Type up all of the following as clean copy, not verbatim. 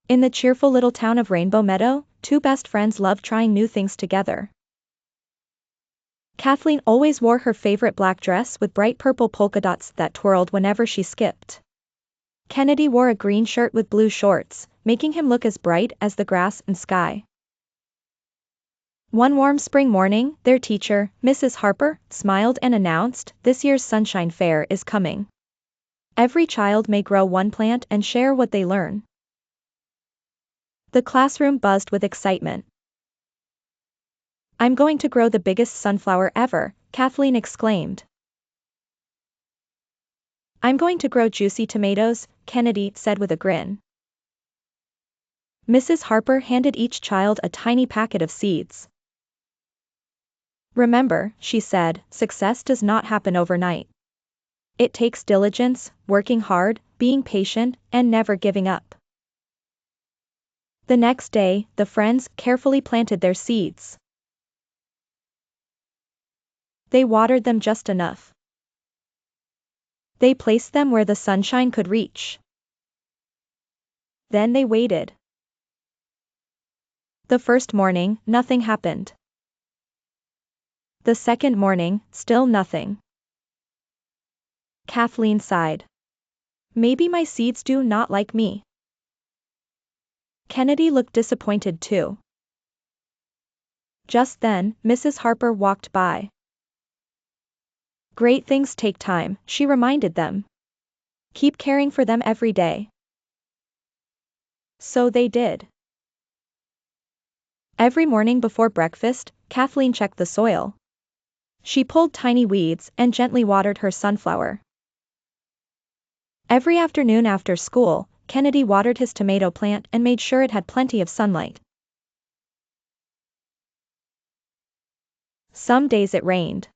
In the cheerful little town of Rainbow Meadow, two best friends loved trying new things together. Kathleen always wore her favorite black dress with bright purple polka dots that twirled whenever she skipped. Kennedy wore a green shirt with blue shorts, making him look as bright as the grass and sky. One warm spring morning, their teacher, Mrs. Harper, smiled and announced, "This year's Sunshine Fair is coming. Every child may grow one plant and share what they learn." The classroom buzzed with excitement. "I'm going to grow the biggest sunflower ever," Kathleen exclaimed. "I'm going to grow juicy tomatoes," Kennedy said with a grin. Mrs. Harper handed each child a tiny packet of seeds. "Remember," she said, "success does not happen overnight. It takes diligence, working hard, being patient, and never giving up." The next day, the friends carefully planted their seeds. They watered them just enough. They placed them where the sunshine could reach. Then they waited. The first morning, nothing happened. The second morning, still nothing. Kathleen sighed. "Maybe my seeds do not like me." Kennedy looked disappointed too. Just then, Mrs. Harper walked by. "Great things take time," she reminded them. "Keep caring for them every day." So they did. Every morning before breakfast, Kathleen checked the soil. She pulled tiny weeds and gently watered her sunflower. Every afternoon after school, Kennedy watered his tomato plant and made sure it had plenty of sunlight. Some days it rained.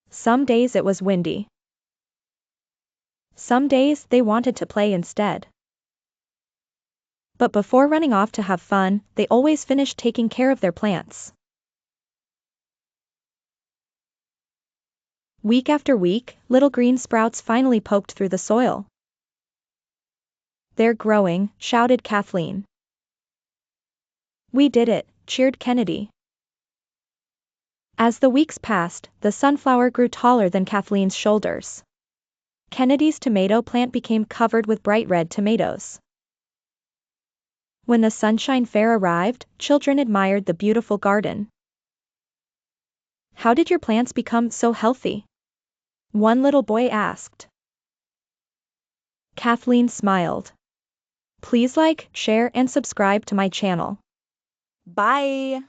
Some days it was windy. Some days they wanted to play instead. But before running off to have fun, they always finished taking care of their plants. Week after week, little green sprouts finally poked through the soil. "They're growing," shouted Kathleen. "We did it," cheered Kennedy. As the weeks passed, the sunflower grew taller than Kathleen's shoulders. Kennedy's tomato plant became covered with bright red tomatoes. When the Sunshine Fair arrived, children admired the beautiful garden. "How did your plants become so healthy?" one little boy asked. Kathleen smiled. "Please like, share, and subscribe to my channel. Bye!"